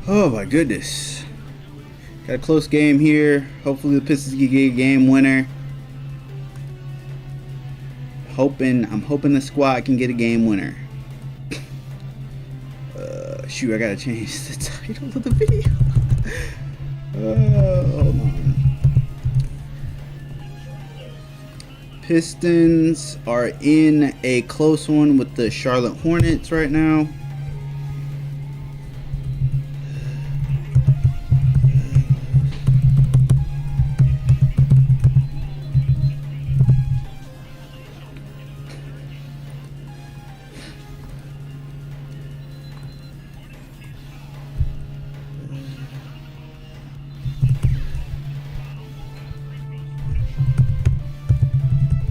Oh my goodness. Got a close game here. Hopefully the Pistons can get a game winner. I'm hoping the squad can get a game winner. Shoot, I gotta change the title of the video. Hold on. Pistons are in a close one with the Charlotte Hornets right now.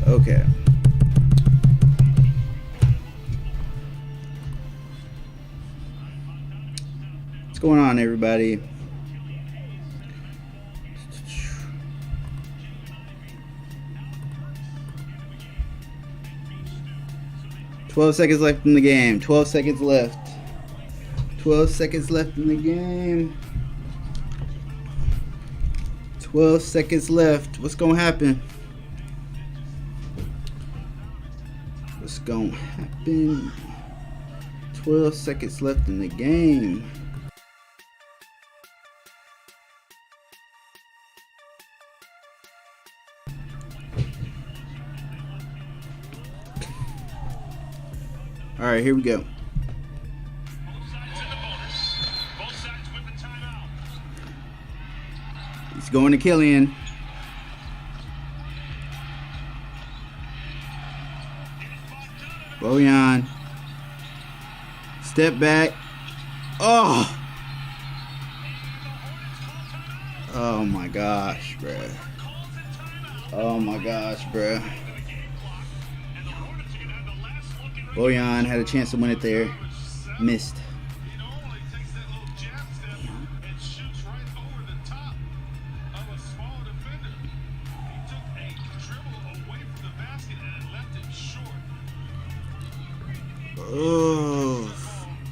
Okay. What's going on, everybody? "12 seconds left in the game. 12 seconds left. 12 seconds left in the game. 12 seconds left. What's gonna happen? What's gonna happen? 12 seconds left in the game. All right, here we go. He's going to Killian. Bojan. Step back. Oh! Oh my gosh, bruh. Oh my gosh, bruh. Bojan had a chance to win it there. Missed. Oh,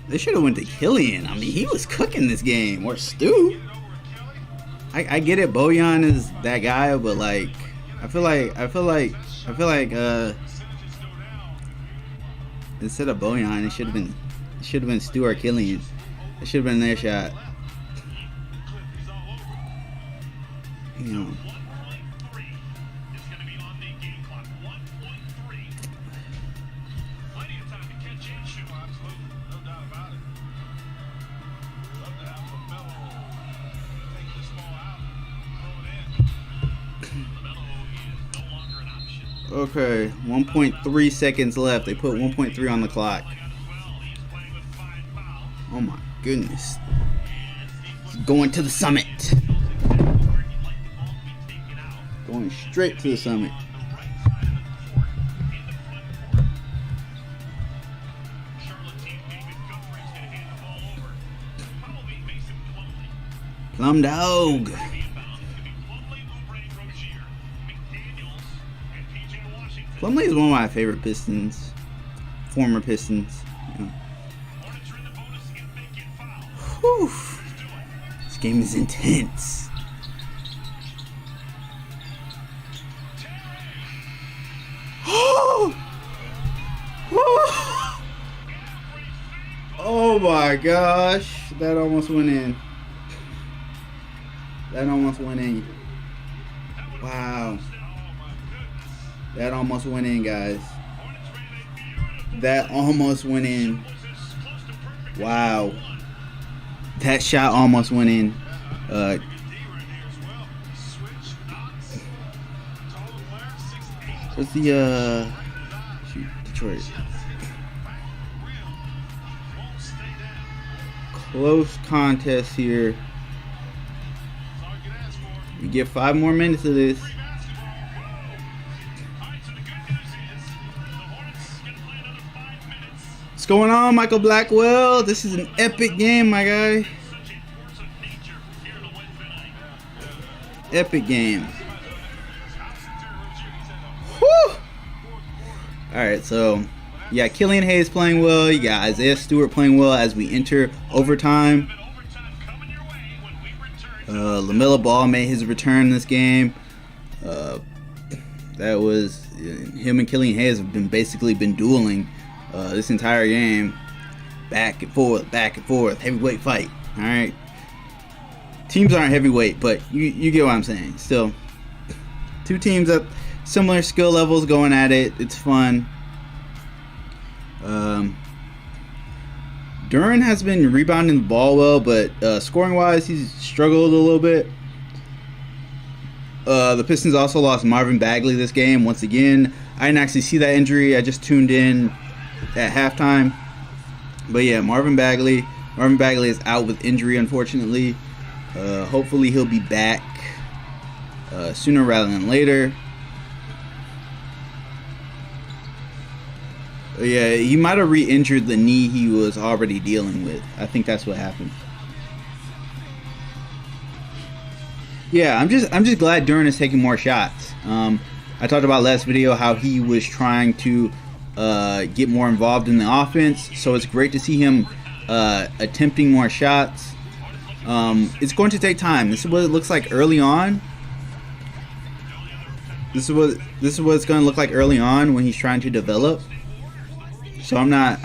they should have went to Killian. I mean, he was cooking this game. Or Stu. I get it. Bojan is that guy, but like, I feel like instead of Bojan, it should have been Stu or Killian. It should have been their shot. You know. Okay, 1.3 seconds left. They put 1.3 on the clock. Oh my goodness. Going to the summit. Going straight to the summit. Plum dog. Plumlee is one of my favorite Pistons, former Pistons. You know. Whew. This game is intense. Oh my gosh, that almost went in. That almost went in. Wow. That almost went in, guys. That almost went in. Wow. That shot almost went in. What's the shoot, Detroit. Close contest here. We get 5 more minutes of this. What's going on, Michael Blackwell? This is an epic game, my guy. Epic game. Whew. Alright, so you got Killian Hayes playing well. You got Isaiah Stewart playing well as we enter overtime. LaMelo Ball made his return this game. That was him and Killian Hayes have been dueling this entire game, back and forth, heavyweight fight. All right, teams aren't heavyweight, but you get what I'm saying. Still, two teams at similar skill levels going at it. It's fun. Duren has been rebounding the ball well, but scoring wise, he's struggled a little bit. The Pistons also lost Marvin Bagley this game once again. I didn't actually see that injury. I just tuned in at halftime. But yeah, Marvin Bagley is out with injury, unfortunately. Hopefully he'll be back sooner rather than later. Yeah, he might have re-injured the knee he was already dealing with. I think that's what happened. Yeah, I'm just glad Duren is taking more shots. I talked about last video how he was trying to get more involved in the offense, so it's great to see him attempting more shots. It's going to take time. This is what it looks like early on. This is what it's going to look like early on when he's trying to develop. So I'm not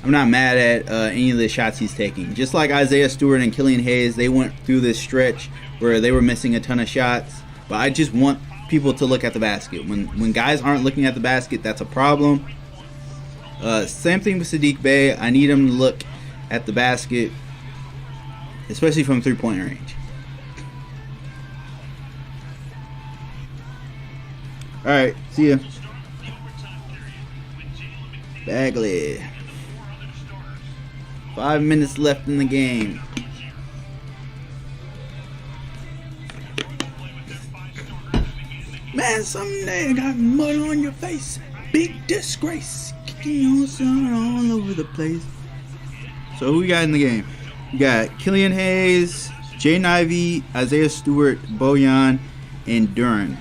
mad at any of the shots he's taking. Just like Isaiah Stewart and Killian Hayes, they went through this stretch where they were missing a ton of shots. But I just want people to look at the basket. When guys aren't looking at the basket, that's a problem. Same thing with Saddiq Bey. I need him to look at the basket, especially from three-point range. All right, see ya. Bagley. 5 minutes left in the game. Man, someday I got mud on your face. Big disgrace. Kicking your son all over the place. So who we got in the game? We got Killian Hayes, Jaden Ivey, Isaiah Stewart, Bojan, and Duren.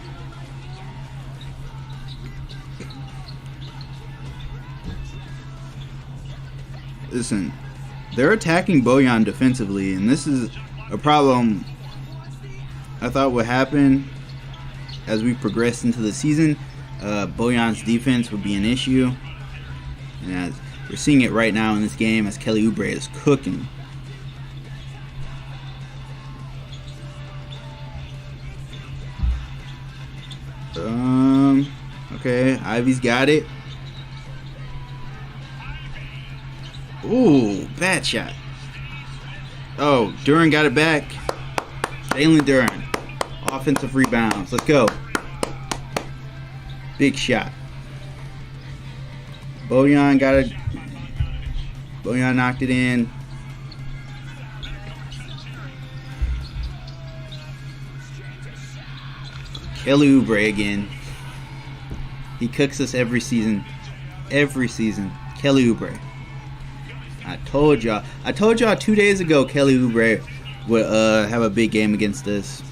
Listen, they're attacking Bojan defensively, and this is a problem I thought would happen as we progress into the season. Bojan's defense would be an issue, and as we're seeing it right now in this game as Kelly Oubre is cooking. Okay, Ivey's got it. Ooh, bad shot. Oh, Duren got it back. Jalen Duren. Offensive rebounds. Let's go. Big shot. Bojan got it. Bojan knocked it in. Kelly Oubre again. He cooks us every season. Every season. Kelly Oubre. I told y'all 2 days ago Kelly Oubre would have a big game against us.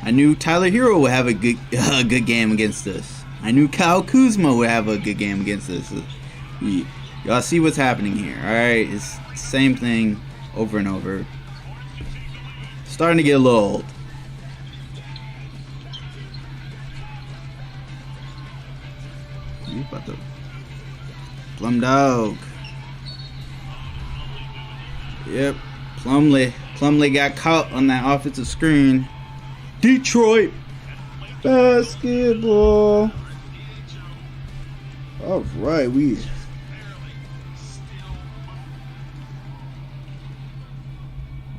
I knew Tyler Hero would have a good game against us. I knew Kyle Kuzma would have a good game against us. Y'all see what's happening here, alright? It's the same thing over and over. Starting to get a little old. You about to Plum Dog. Yep. Plumlee got caught on that offensive screen. Detroit basketball. All right, we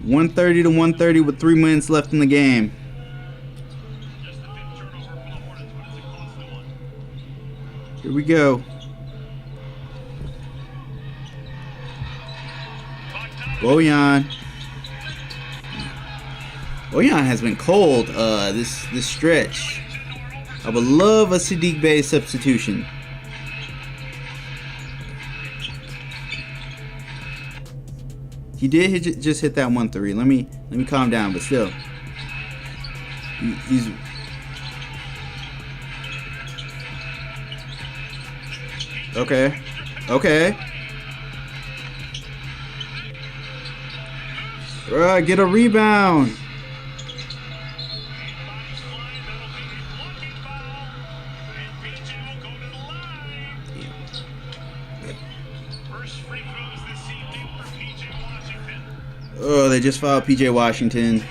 130 to 130 with 3 minutes left in the game. Here we go. Bojan has been cold this stretch. I would love a Saddiq Bey substitution. He did just hit that 1-3. Let me calm down, but still, he's okay. Get a rebound. Oh, they just fouled PJ Washington.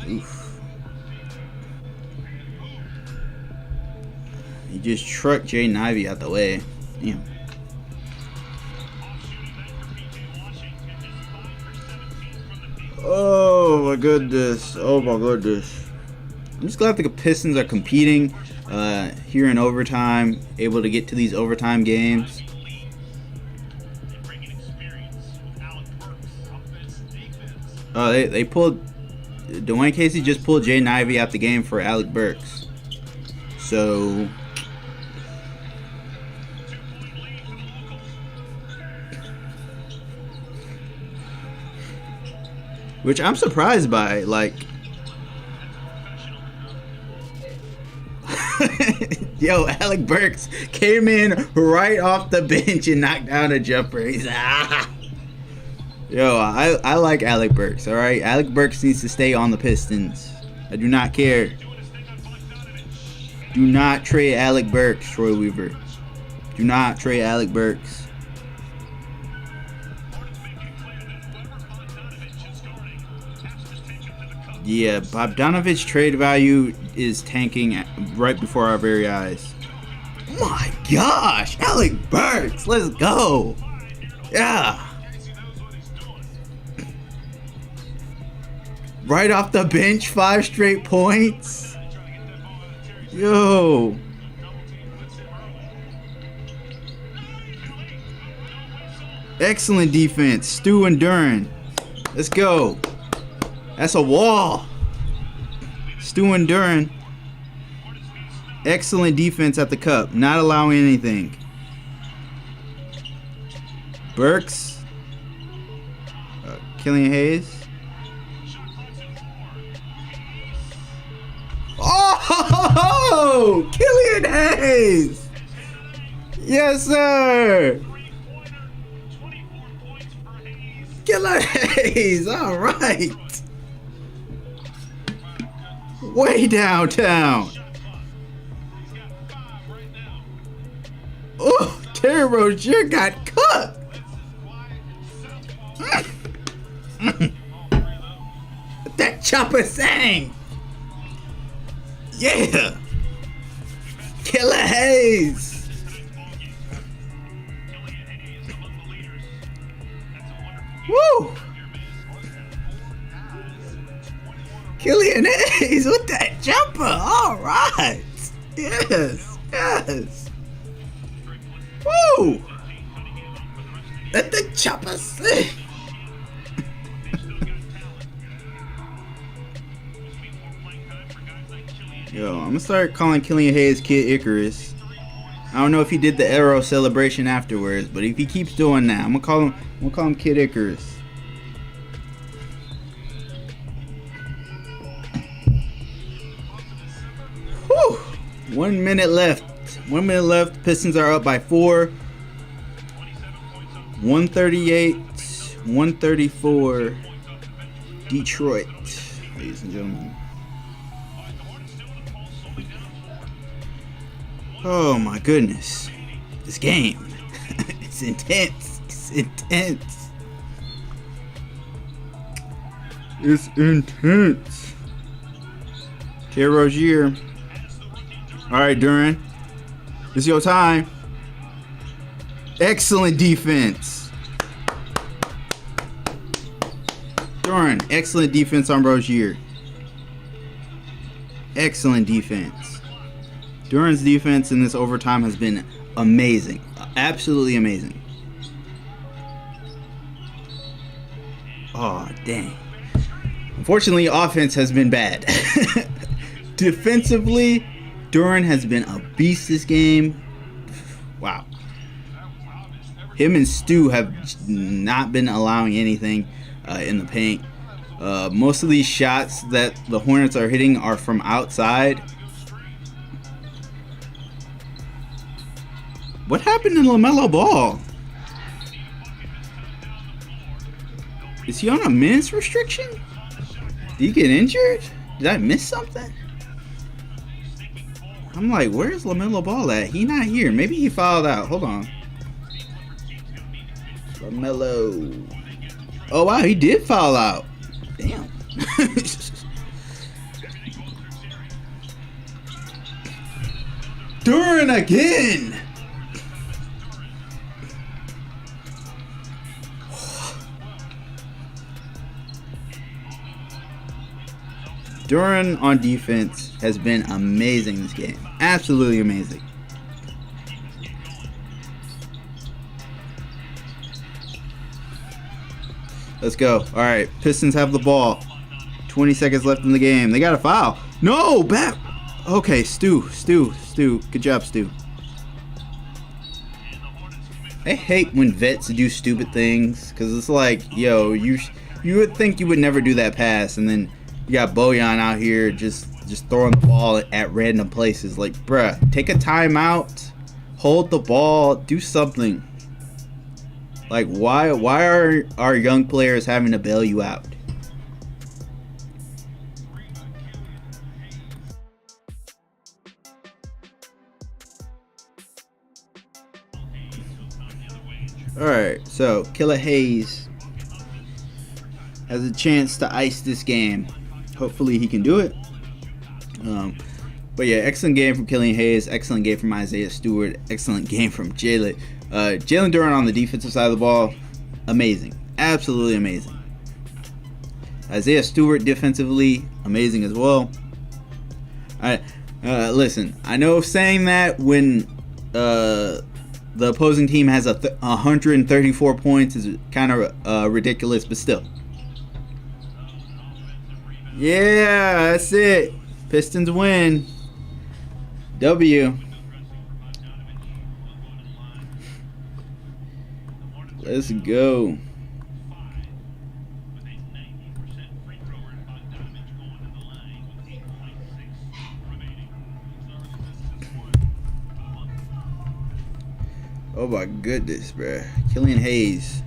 Oof. He just trucked Jaden Ivey out the way. Damn. Oh my goodness. Oh my goodness. I'm just glad the Pistons are competing here in overtime, able to get to these overtime games. Oh, they pulled. Dwayne Casey just pulled Jaden Ivey out the game for Alec Burks. So. Which I'm surprised by. Like. Yo, Alec Burks came in right off the bench and knocked down a jumper. He's Yo, I like Alec Burks, alright? Alec Burks needs to stay on the Pistons. I do not care. Do not trade Alec Burks, Troy Weaver. Do not trade Alec Burks. Yeah, Bogdanovich's trade value is tanking right before our very eyes. My gosh, Alec Burks, let's go. Yeah. Right off the bench, 5 straight points. Yo. Excellent defense, Stu and Duren. Let's go. That's a wall. Stu and Duren. Excellent defense at the cup, not allowing anything. Burks. Killian Hayes. Oh, Killian Hayes. Yes, sir. Killa Hayes. All right. Way downtown. Oh, Terry Rozier got cooked. That chopper sang. Yeah. Killa Hayes. Woo. Killian Hayes with that jumper. All right. Yes. Yes. Woo. Let the chopper sing. Yo, I'm gonna start calling Killian Hayes Kid Icarus. I don't know if he did the arrow celebration afterwards, but if he keeps doing that, I'm gonna call him Kid Icarus. Whew. 1 minute left. 1 minute left. Pistons are up by 4. 138-134. Detroit, ladies and gentlemen. Oh my goodness. This game. It's intense. It's intense. It's intense. Terry Rozier. Alright, Duren. It's your time. Excellent defense. Duren, excellent defense on Rozier. Excellent defense. Duren's defense in this overtime has been amazing. Absolutely amazing. Oh, dang. Unfortunately, offense has been bad. Defensively, Duren has been a beast this game. Wow. Him and Stu have not been allowing anything in the paint. Most of these shots that the Hornets are hitting are from outside. What happened to LaMelo Ball? Is he on a minutes restriction? Did he get injured? Did I miss something? I'm like, where's LaMelo Ball at? He not here. Maybe he fouled out. Hold on. LaMelo. Oh, wow. He did foul out. Damn. Duren again. Duren on defense has been amazing this game. Absolutely amazing. Let's go. All right, Pistons have the ball. 20 seconds left in the game. They got a foul. No, back. Okay, Stu. Good job, Stu. I hate when vets do stupid things because it's like, yo, you would think you would never do that pass, and then you got Bojan out here just throwing the ball at random places. Like, bruh, take a timeout, hold the ball, do something. Like, why are our young players having to bail you out? Alright, so Killa Hayes has a chance to ice this game. Hopefully he can do it. But yeah, excellent game from Killian Hayes. Excellent game from Isaiah Stewart. Excellent game from Jalen. Jalen Duren on the defensive side of the ball, amazing. Absolutely amazing. Isaiah Stewart defensively, amazing as well. Listen, I know saying that when the opposing team has 134 points is kind of ridiculous, but still. Yeah, that's it. Pistons win. W. Let's go. Oh my goodness, bruh. Killian Hayes.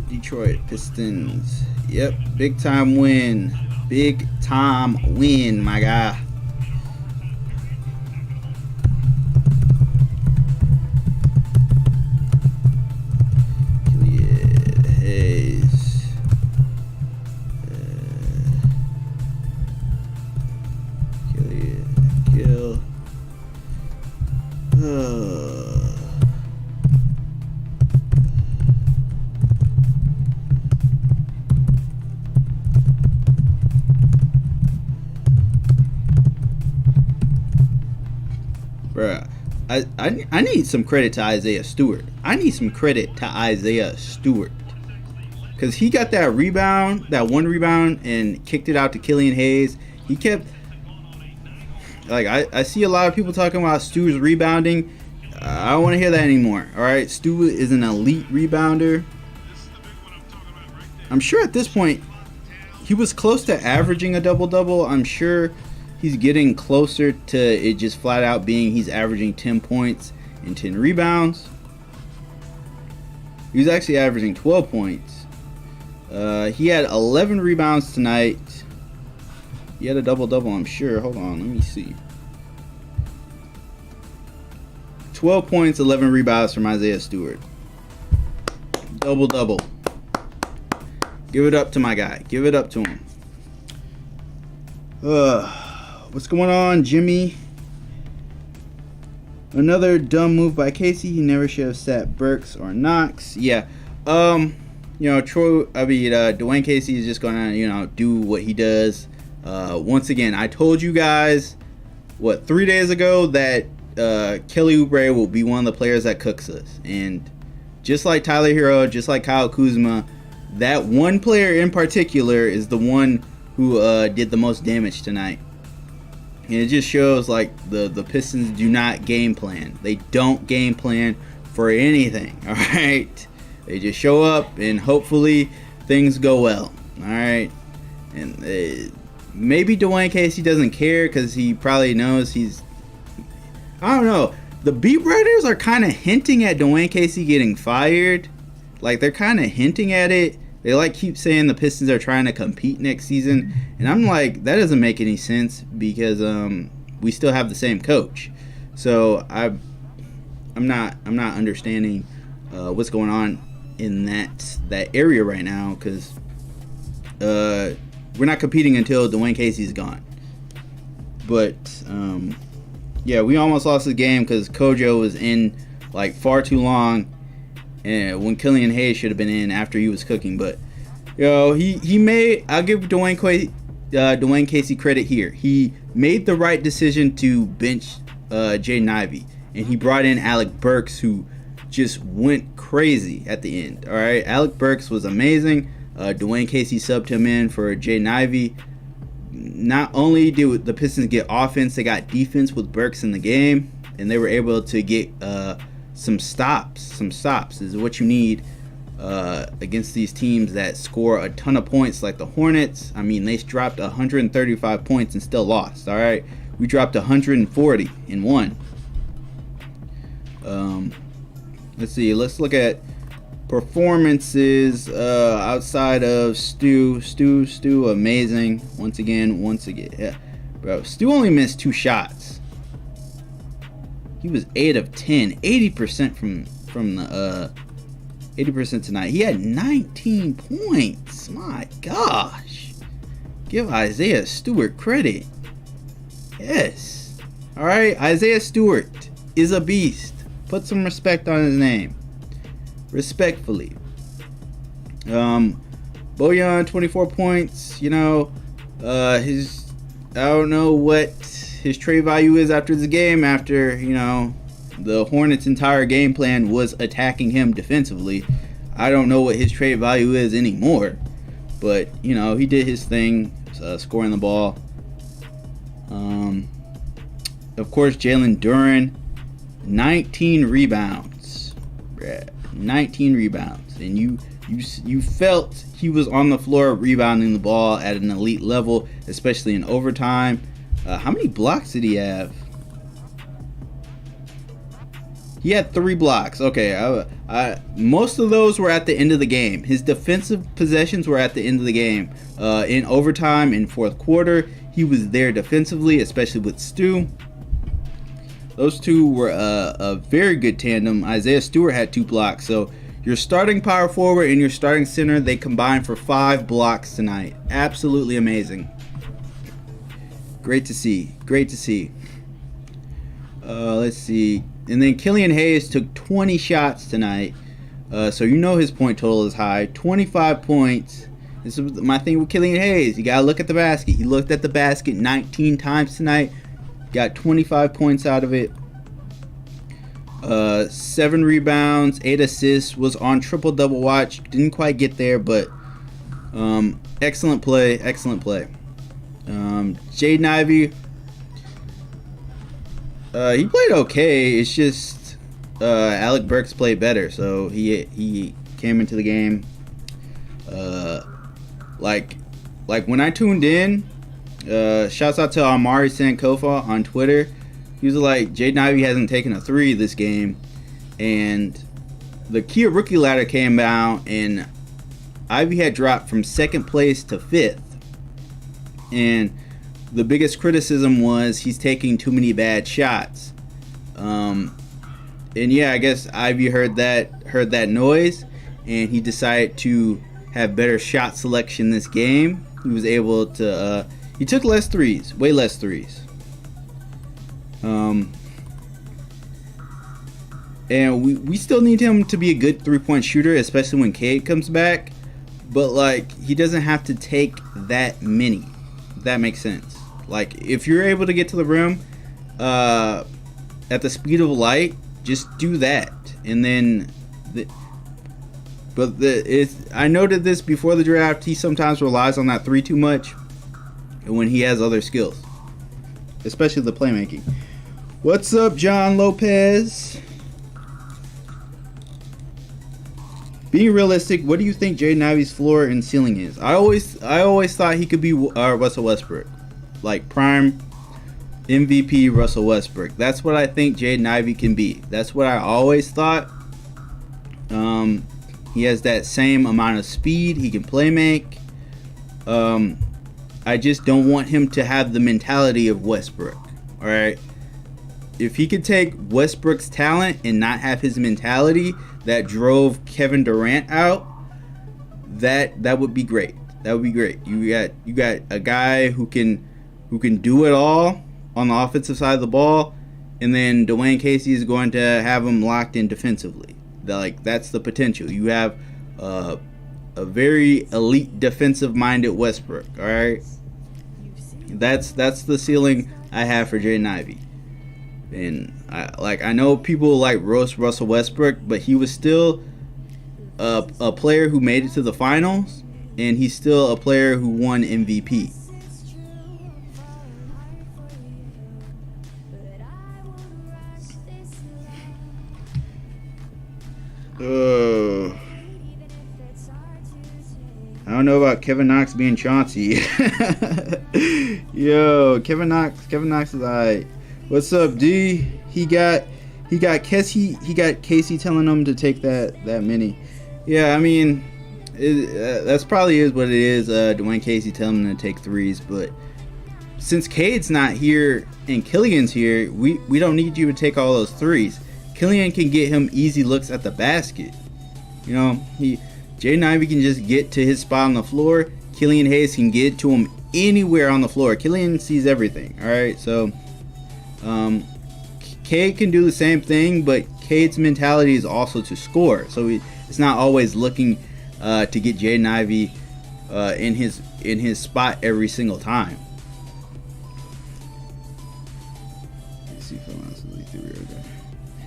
Detroit Pistons. Yep, big time win. Big time win, my guy. Killian Hayes. Kill. Bruh, I need some credit to Isaiah Stewart. Because he got that rebound, that one rebound, and kicked it out to Killian Hayes. He kept... Like, I see a lot of people talking about Stu's rebounding. I don't want to hear that anymore. Alright, Stu is an elite rebounder. I'm sure at this point, he was close to averaging a double-double. I'm sure he's getting closer to it just flat out being he's averaging 10 points and 10 rebounds. He was actually averaging 12 points. He had 11 rebounds tonight. He had a double-double, I'm sure. Hold on, let me see. 12 points, 11 rebounds from Isaiah Stewart. Double-double. Give it up to my guy. Give it up to him. What's going on, Jimmy? Another dumb move by Casey. He never should have sat Burks or Knox. Yeah. Dwayne Casey is just gonna, do what he does. Once again, I told you guys, 3 days ago that Kelly Oubre will be one of the players that cooks us. And just like Tyler Hero, just like Kyle Kuzma, that one player in particular is the one who did the most damage tonight. And it just shows like the Pistons do not game plan. They don't game plan for anything. All right, they just show up and hopefully things go well. All right, and maybe Dwayne Casey doesn't care because he probably knows he's. I don't know. The beat writers are kind of hinting at Dwayne Casey getting fired. Like, they're kind of hinting at it. They like keep saying the Pistons are trying to compete next season, and I'm like, that doesn't make any sense because we still have the same coach. So I'm not understanding what's going on in that area right now because we're not competing until Dwayne Casey's gone. But yeah, we almost lost the game because Kojo was in like far too long, and when Killian Hayes should have been in after he was cooking. But he made. I'll give Dwayne Casey credit here. He made the right decision to bench Jaden Ivey, and he brought in Alec Burks, who just went crazy at the end. All right, Alec Burks was amazing. Dwayne Casey subbed him in for Jaden Ivey. Not only did the Pistons get offense, they got defense with Burks in the game, and they were able to get some stops. Some stops is what you need against these teams that score a ton of points like the Hornets. I mean, they dropped 135 points and still lost. All right, we dropped 140 and won. Let's see. Let's look at performances outside of Stu. Stu, amazing. Once again. Yeah. Bro, Stu only missed 2 shots. He was 8 of 10, 80% from the 80% tonight. He had 19 points. My gosh. Give Isaiah Stewart credit. Yes. All right, Isaiah Stewart is a beast. Put some respect on his name. Respectfully. Bojan, 24 points. You know, I don't know what his trade value is after the game, after, you know, the Hornets' entire game plan was attacking him defensively. I don't know what his trade value is anymore. But, you know, he did his thing, scoring the ball. Of course, Jalen Duren, 19 rebounds. 19 rebounds. And you felt he was on the floor rebounding the ball at an elite level, especially in overtime. How many blocks did he have? He had 3 blocks. Okay, most of those were at the end of the game. His defensive possessions were at the end of the game. In overtime, in fourth quarter, he was there defensively, especially with Stu. Those two were a very good tandem. Isaiah Stewart had 2 blocks. So your starting power forward and your starting center, they combined for 5 blocks tonight. Absolutely amazing. Great to see. Great to see. Let's see. And then Killian Hayes took 20 shots tonight. So you know his point total is high. 25 points. This is my thing with Killian Hayes. You got to look at the basket. He looked at the basket 19 times tonight. Got 25 points out of it. 7 rebounds, 8 assists. Was on triple-double watch. Didn't quite get there, but excellent play. Excellent play. Jaden Ivey, he played okay. It's just Alec Burks played better, so he came into the game. Like when I tuned in, shouts out to Amari Sankofa on Twitter. He was like, Jaden Ivey hasn't taken a 3 this game, and the Kia rookie ladder came out, and Ivey had dropped from 2nd place to 5th. And the biggest criticism was he's taking too many bad shots. And yeah, I guess Ivey heard that noise, and he decided to have better shot selection this game. He was able to he took less threes, way less threes. And we still need him to be a good 3-point shooter, especially when Cade comes back. But like, he doesn't have to take that many. If that makes sense. Like, if you're able to get to the rim at the speed of light, just do that. And then, I noted this before the draft. He sometimes relies on that 3 too much, when he has other skills, especially the playmaking. What's up, John Lopez? being realistic, what do you think Jaden Ivey's floor and ceiling is? I always thought he could be Russell Westbrook, like prime MVP Russell Westbrook. That's what I think Jaden Ivey can be. That's what I always thought. He has that same amount of speed. He can play make. I just don't want him to have the mentality of Westbrook. All right. If he could take Westbrook's talent and not have his mentality that drove Kevin Durant out, that would be great. That would be great. You got a guy who can do it all on the offensive side of the ball, and then Dwayne Casey is going to have him locked in defensively. That's the potential. You have a very elite defensive-minded Westbrook. All right, that's the ceiling I have for Jaden Ivey. And I know people like roast Russell Westbrook, but he was still a player who made it to the finals, and he's still a player who won MVP. I don't know about Kevin Knox being Chauncey. Yo, Kevin Knox is alright. What's up, D? He got Casey telling him to take that mini. Yeah, I mean, that's probably is what it is. Dwayne Casey telling him to take threes, but since Cade's not here and Killian's here, we don't need you to take all those threes. Killian can get him easy looks at the basket. You know, Jaden Ivey can just get to his spot on the floor. Killian Hayes can get to him anywhere on the floor. Killian sees everything. All right, so Cade can do the same thing, but Cade's mentality is also to score. So it's not always looking to get Jaden Ivey in his spot every single time.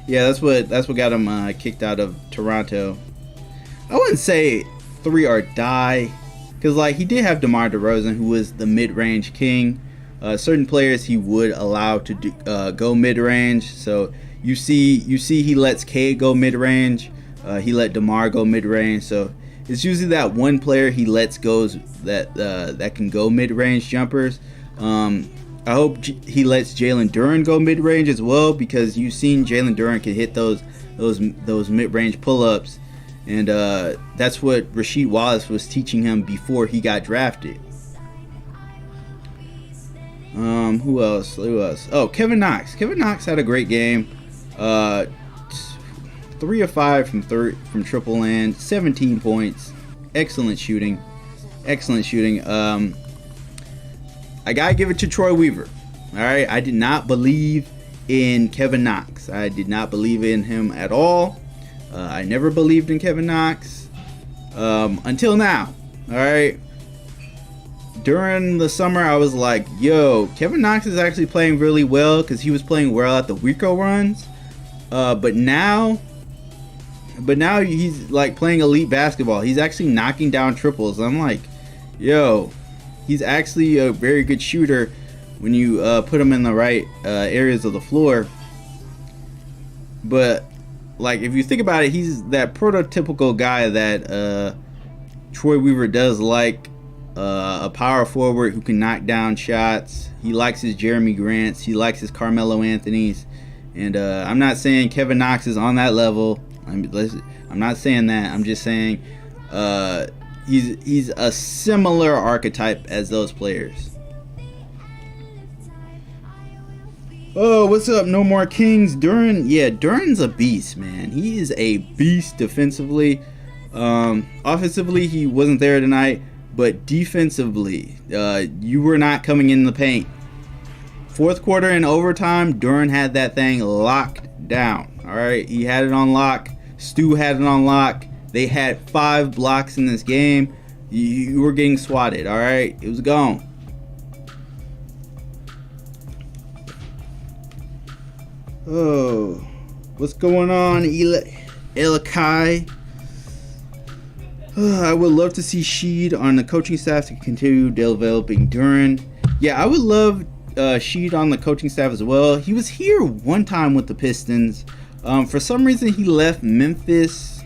Yeah, that's what got him kicked out of Toronto. I wouldn't say 3 or die, because he did have DeMar DeRozan, who was the mid-range king. Certain players he would allow to go mid-range. So you see he lets Cade go mid-range. He let DeMar go mid-range. So it's usually that one player he lets go that can go mid-range jumpers. I hope he lets Jalen Duren go mid-range as well, because you've seen Jalen Duren can hit those mid-range pull-ups, and that's what Rasheed Wallace was teaching him before he got drafted. Who else? Oh, Kevin Knox. Kevin Knox had a great game. 3 of 5 from triple land, 17 points. Excellent shooting. I gotta give it to Troy Weaver. All right, I did not believe in Kevin Knox. I did not believe in him at all. I never believed in Kevin Knox until now. All right. During the summer, I was like, "Yo, Kevin Knox is actually playing really well," because he was playing well at the Rico runs. But now he's playing elite basketball. He's actually knocking down triples. I'm like, "Yo." He's actually a very good shooter when you put him in the right areas of the floor. But if you think about it, he's that prototypical guy that Troy Weaver does like, a power forward who can knock down shots. He likes his Jeremy Grants. He likes his Carmelo Anthonys. And I'm not saying Kevin Knox is on that level. I'm not saying that. I'm just saying he's a similar archetype as those players. Oh, what's up? No More Kings. Duren. Yeah, Duren's a beast, man. He is a beast defensively. Offensively, he wasn't there tonight, but defensively, you were not coming in the paint. Fourth quarter and overtime, Duren had that thing locked down. All right, he had it on lock. Stu had it on lock. They had 5 blocks in this game. You were getting swatted. All right, it was gone. Oh, what's going on, Elikai? I would love to see Sheed on the coaching staff to continue developing Duren. Yeah, I would love Sheed on the coaching staff as well. He was here one time with the Pistons. For some reason, he left Memphis.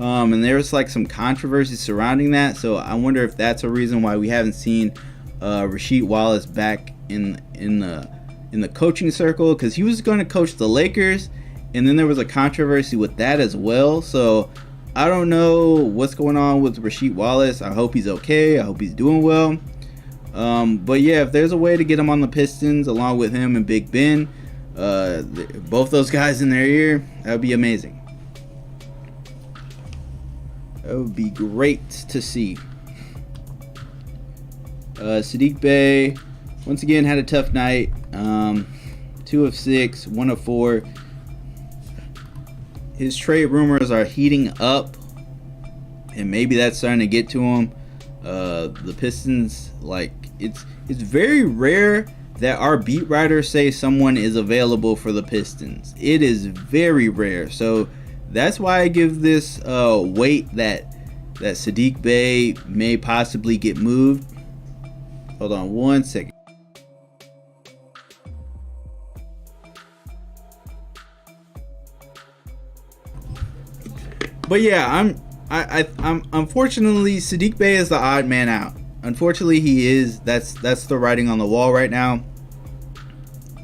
And there's like some controversy surrounding that. So I wonder if that's a reason why we haven't seen Rasheed Wallace back in the coaching circle, because he was going to coach the Lakers, and then there was a controversy with that as well. So I don't know what's going on with Rasheed Wallace. I hope he's okay. I hope he's doing well. But yeah, if there's a way to get him on the Pistons along with him and Big Ben, both those guys in their ear, that would be amazing. That would be great to see. Saddiq Bey once again had a tough night. 2 of 6, 1 of 4. His trade rumors are heating up, and maybe that's starting to get to him. The Pistons, like, it's very rare that our beat writers say someone is available for the Pistons. It is very rare. So that's why I give this weight that Saddiq Bey may possibly get moved. Hold on one second. But yeah, I'm unfortunately, Saddiq Bey is the odd man out. Unfortunately, he is. That's the writing on the wall right now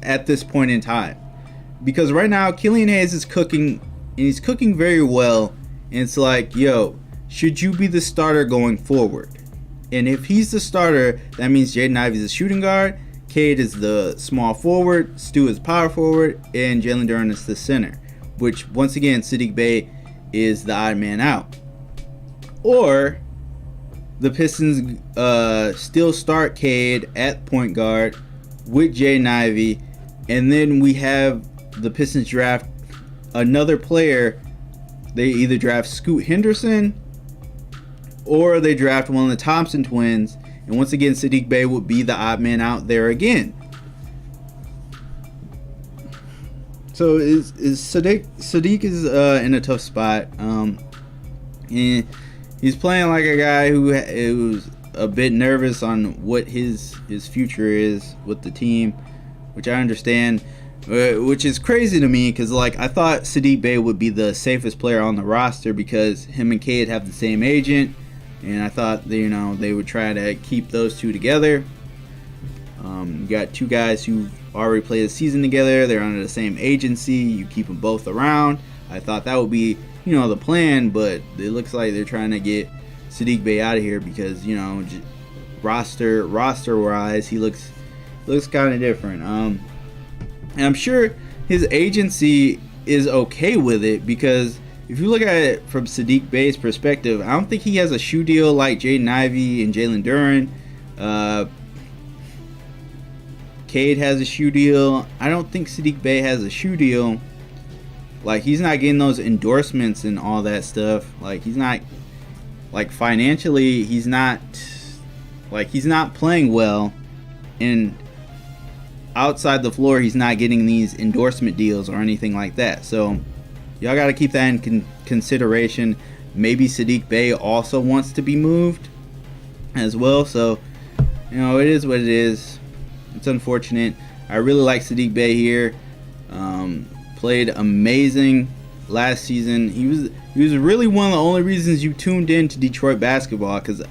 at this point in time. Because right now, Killian Hayes is cooking, and he's cooking very well. And it's like, yo, should you be the starter going forward? And if he's the starter, that means Jaden Ivey is the shooting guard, Cade is the small forward, Stu is power forward, and Jalen Duren is the center. Which, once again, Saddiq Bey is the odd man out. Or the Pistons still start Cade at point guard with Jaden Ivey, and then we have the Pistons draft another player. They either draft Scoot Henderson or they draft one of the Thompson twins, and once again Saddiq Bey would be the odd man out there again. So Saddiq is in a tough spot, and he's playing like a guy who's a bit nervous on what his future is with the team, which I understand, which is crazy to me because, like, I thought Saddiq Bey would be the safest player on the roster because him and Cade have the same agent, and I thought they would try to keep those two together. You got two guys who already played a season together. They're under the same agency. You keep them both around. I thought that would be, the plan, but it looks like they're trying to get Saddiq Bey out of here because, roster wise, he looks kind of different. And I'm sure his agency is okay with it because if you look at it from Saddiq Bey's perspective, I don't think he has a shoe deal like Jaden Ivey and Jalen Duren. Cade has a shoe deal. I don't think Saddiq Bey has a shoe deal. Like, he's not getting those endorsements and all that stuff. Like, he's not, like, financially, he's not playing well. And outside the floor, he's not getting these endorsement deals or anything like that. So, y'all got to keep that in consideration. Maybe Saddiq Bey also wants to be moved as well. So, it is what it is. It's unfortunate. I really like Saddiq Bey here. Played amazing last season. He was really one of the only reasons you tuned in to Detroit basketball, because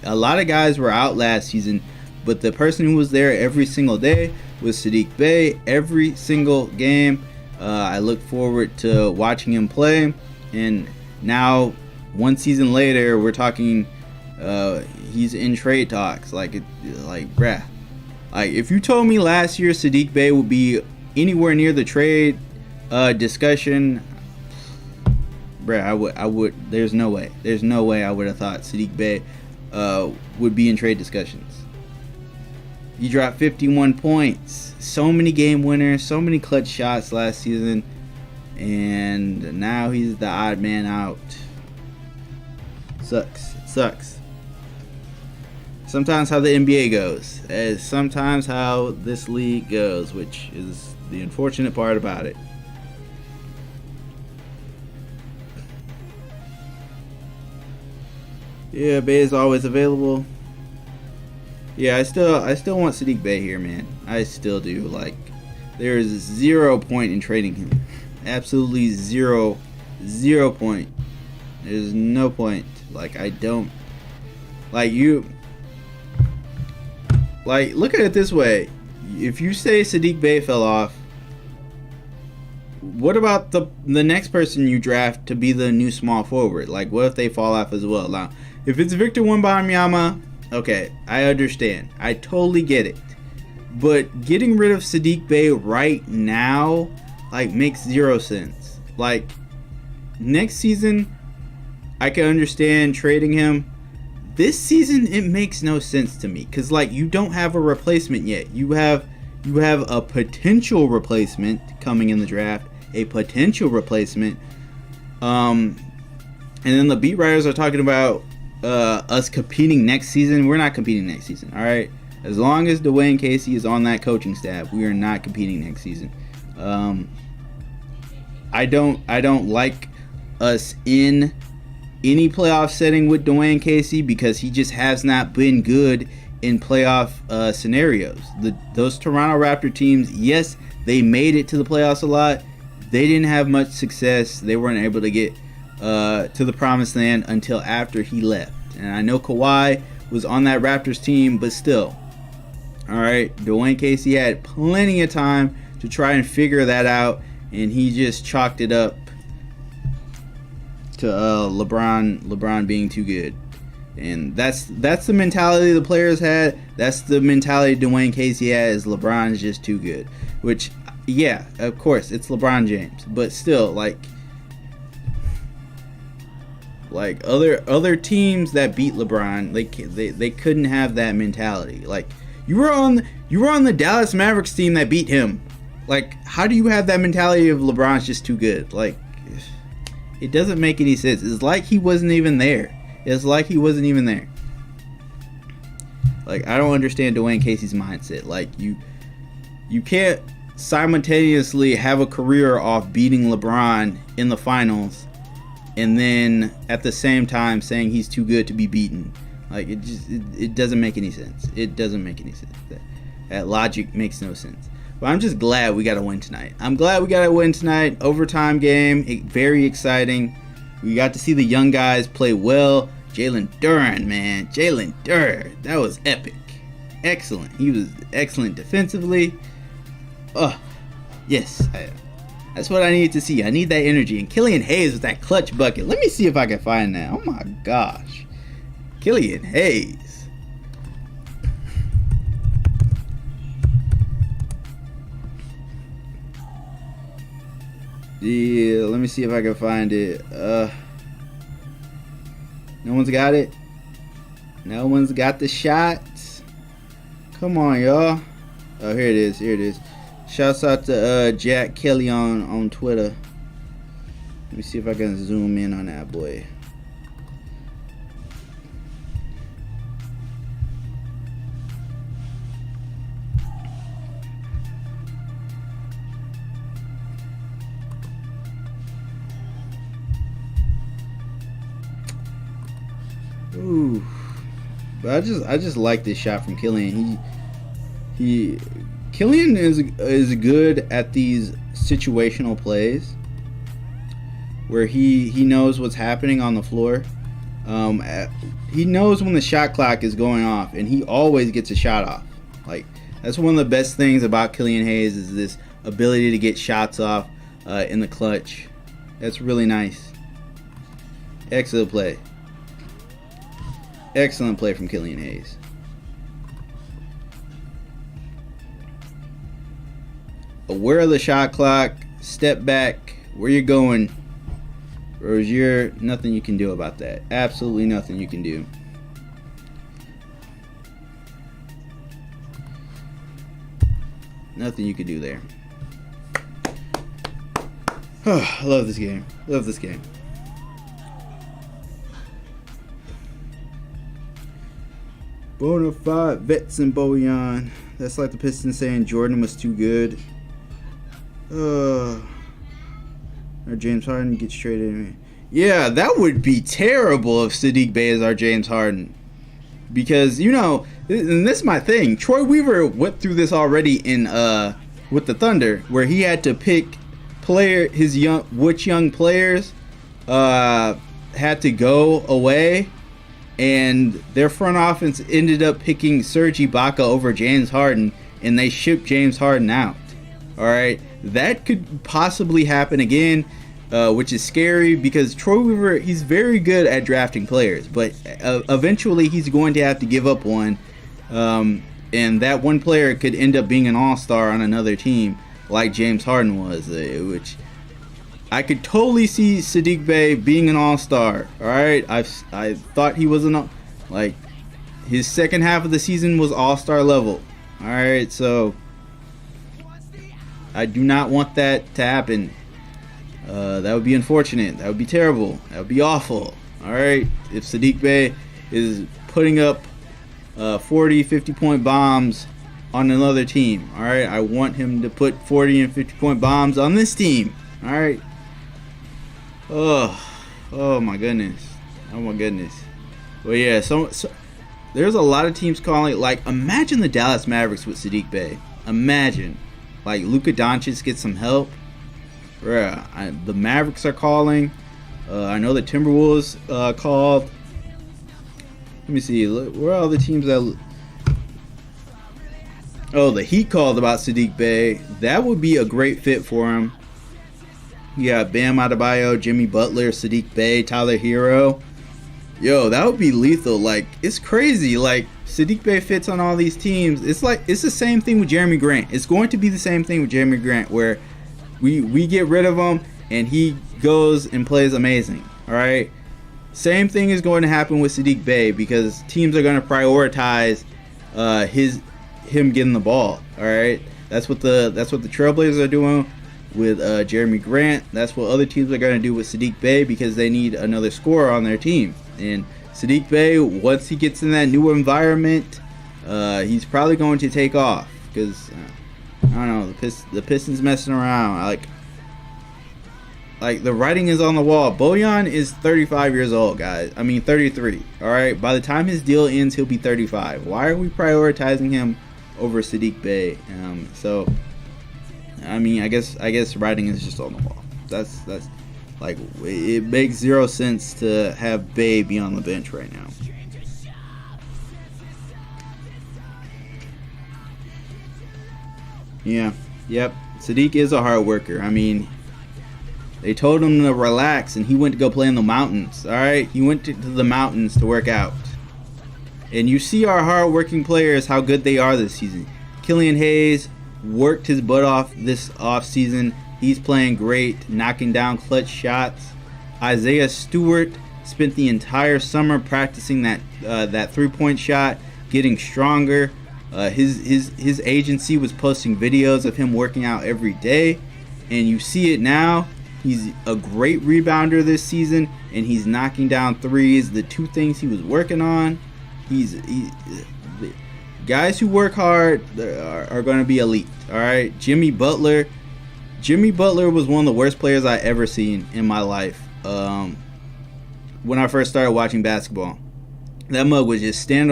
a lot of guys were out last season, but the person who was there every single day was Saddiq Bey. Every single game, I look forward to watching him play. And now, one season later, we're talking. He's in trade talks. Bruh. Like, if you told me last year Saddiq Bey would be anywhere near the trade discussion, bruh, I would. There's no way I would have thought Saddiq Bey would be in trade discussions. He dropped 51 points, so many game winners, so many clutch shots last season, and now he's the odd man out. Sucks. Sometimes how the NBA goes, as sometimes how this league goes, which is the unfortunate part about it. Yeah, Bey is always available. Yeah, I still want Saddiq Bey here, man. I still do. Like, there is 0 point in trading him. Absolutely zero point. There's no point. Like, I don't like you. Like, look at it this way. If you say Saddiq Bey fell off, what about the next person you draft to be the new small forward? Like, what if they fall off as well? Now, if it's Victor Wembanyama, okay, I understand. I totally get it. But getting rid of Saddiq Bey right now, like, makes zero sense. Like, next season, I can understand trading him. This season, it makes no sense to me, because, like, you don't have a replacement yet. You have a potential replacement coming in the draft, a potential replacement, and then the beat writers are talking about us competing next season. We're not competing next season, all right? As long as Dwayne Casey is on that coaching staff, we are not competing next season. I don't like us in any playoff setting with Dwayne Casey, because he just has not been good in playoff scenarios. Those Toronto Raptor teams, yes, they made it to the playoffs a lot. They didn't have much success. They weren't able to get to the promised land until after he left. And I know Kawhi was on that Raptors team, but still. All right, Dwayne Casey had plenty of time to try and figure that out, and he just chalked it up to LeBron being too good. And that's the mentality the players had. That's the mentality Dwayne Casey had, is LeBron's just too good. Which, yeah, of course, it's LeBron James. But still, like other teams that beat LeBron, they couldn't have that mentality. Like, you were on the Dallas Mavericks team that beat him. Like, how do you have that mentality of LeBron's just too good? Like, it doesn't make any sense. It's like he wasn't even there. Like, I don't understand Dwayne Casey's mindset. Like, you can't simultaneously have a career off beating LeBron in the finals and then at the same time saying he's too good to be beaten. Like, it doesn't make any sense. It doesn't make any sense. That logic makes no sense. But I'm just glad we got to win tonight. Overtime game. Very exciting. We got to see the young guys play well. Jalen Duren, man. That was epic. Excellent. He was excellent defensively. Oh, yes. That's what I needed to see. I need that energy. And Killian Hayes with that clutch bucket. Let me see if I can find that. Oh, my gosh. Killian Hayes. Yeah, let me see if I can find it. No one's got it. No one's got the shots. Come on, y'all. Oh, here it is. Shouts out to Jack Kelly on Twitter. Let me see if I can zoom in on that boy. Ooh, but I just like this shot from Killian. Killian is good at these situational plays where he knows what's happening on the floor. He knows when the shot clock is going off, and he always gets a shot off. Like, that's one of the best things about Killian Hayes, is this ability to get shots off in the clutch. That's really nice. Excellent play. Excellent play from Killian Hayes. Aware of the shot clock. Step back. Where you going? Rozier, nothing you can do about that. Absolutely nothing you can do. Nothing you can do there. I love this game. Bonafide vets and Bojan. That's like the Pistons saying Jordan was too good. Or James Harden gets traded. Yeah, that would be terrible if Saddiq Bey is our James Harden. Because, you know, and this is my thing. Troy Weaver went through this already in with the Thunder, where he had to pick which young players had to go away, and their front offense ended up picking Serge Ibaka over James Harden, and they shipped James Harden out. All right, that could possibly happen again, which is scary because Troy Weaver, he's very good at drafting players, but eventually he's going to have to give up one, and that one player could end up being an all-star on another team like James Harden was, which I could totally see Saddiq Bey being an all-star. All right, I thought he was like his second half of the season was all-star level. All right, so I do not want that to happen. That would be unfortunate. That would be terrible. That would be awful. All right, if Saddiq Bey is putting up 40, 50-point bombs on another team. All right, I want him to put 40 and 50-point bombs on this team. All right. Oh my goodness. Oh my goodness. Well, yeah. So there's a lot of teams calling. Like, imagine the Dallas Mavericks with Saddiq Bey. Imagine, like, Luka Doncic gets some help. Bruh, the Mavericks are calling. I know the Timberwolves called. Let me see. Look, where are all the teams that? Oh, the Heat called about Saddiq Bey. That would be a great fit for him. You got Bam Adebayo, Jimmy Butler, Saddiq Bey, Tyler Hero. Yo, that would be lethal. Like, it's crazy. Like, Saddiq Bey fits on all these teams. It's the same thing with Jeremy Grant. It's going to be the same thing with Jeremy Grant, where we get rid of him and he goes and plays amazing. All right. Same thing is going to happen with Saddiq Bey because teams are going to prioritize him getting the ball. All right. That's what the Trailblazers are doing with Jeremy Grant. That's what other teams are going to do with Saddiq Bey because they need another scorer on their team. And Saddiq Bey, once he gets in that new environment, he's probably going to take off because I don't know, the Pistons messing around. Like the writing is on the wall. Bojan is 35 years old, guys. I mean 33. All right. By the time his deal ends, he'll be 35. Why are we prioritizing him over Saddiq Bey? So I mean, I guess writing is just on the wall. That's like, it makes zero sense to have Bey be on the bench right now. Yeah, yep. Saddiq is a hard worker. I mean, they told him to relax, and he went to go play in the mountains. All right, he went to the mountains to work out. And you see our hard-working players, how good they are this season. Killian Hayes worked his butt off this offseason. He's playing great, knocking down clutch shots. Isaiah Stewart spent the entire summer practicing that three-point shot, getting stronger. His agency was posting videos of him working out every day, and you see it now. He's a great rebounder this season, and he's knocking down threes. The two things he was working on, guys who work hard are going to be elite. All right, Jimmy Butler was one of the worst players I ever seen in my life. When I first started watching basketball, that mug would just stand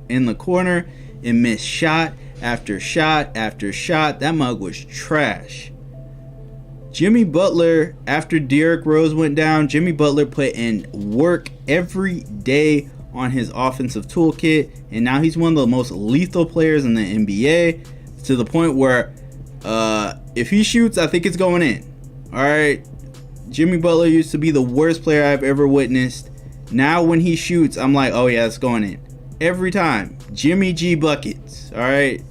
in the corner and miss shot after shot after shot. That mug was trash. Jimmy Butler, after Derrick Rose went down, Jimmy Butler put in work every day on his offensive toolkit, and now he's one of the most lethal players in the NBA, to the point where if he shoots, I think it's going in. All right, Jimmy Butler used to be the worst player I've ever witnessed. Now when he shoots, I'm like, oh yeah, it's going in every time. Jimmy G buckets. All right,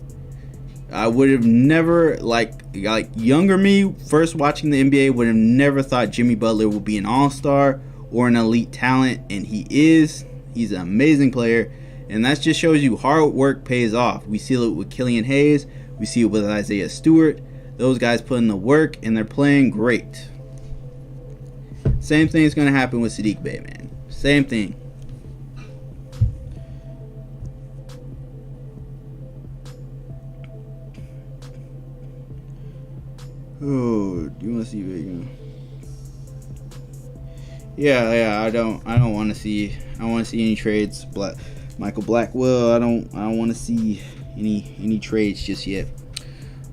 I would have never, like younger me, first watching the NBA, would have never thought Jimmy Butler would be an all-star or an elite talent, and he is. He's an amazing player, and that just shows you hard work pays off. We see it with Killian Hayes. We see it with Isaiah Stewart. Those guys put in the work, and they're playing great. Same thing is going to happen with Saddiq Bey, man. Same thing. Oh, do you want to see Vegas? Yeah. I don't want to see. I don't want to see any trades. Michael Blackwell. I don't want to see any trades just yet.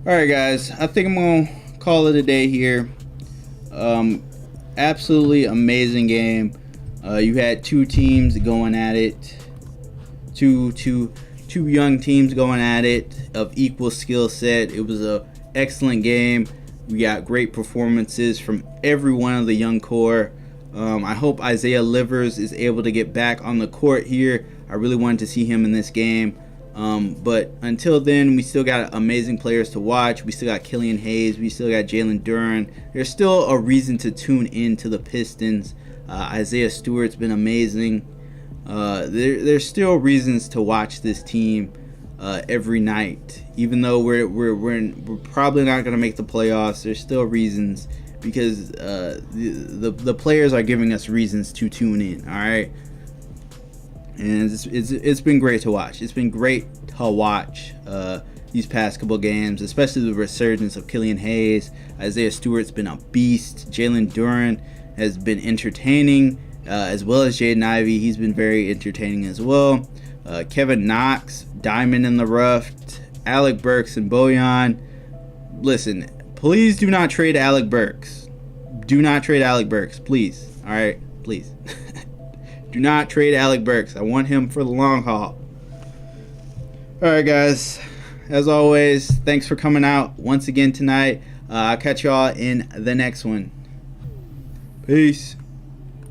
All right, guys. I think I'm gonna call it a day here. Absolutely amazing game. You had two teams going at it, two young teams going at it of equal skill set. It was a excellent game. We got great performances from every one of the young core. I hope Isaiah Livers is able to get back on the court here. I really wanted to see him in this game. But until then, we still got amazing players to watch. We still got Killian Hayes. We still got Duren. There's still a reason to tune in to the Pistons. Isaiah Stewart's been amazing. There's still reasons to watch this team every night. Even though we're probably not going to make the playoffs, there's still reasons, because the players are giving us reasons to tune in. All right. And it's been great to watch. It's been great to watch these past couple games, especially the resurgence of Killian Hayes. Isaiah Stewart's been a beast. Duren has been entertaining, as well as Jaden Ivey. He's been very entertaining as well. Kevin Knox, diamond in the rough. Alec Burks and Bojan. Listen, please do not trade Alec Burks. Do not trade Alec Burks, please. All right, please. Do not trade Alec Burks. I want him for the long haul. Alright, guys. As always, thanks for coming out once again tonight. I'll catch y'all in the next one. Peace.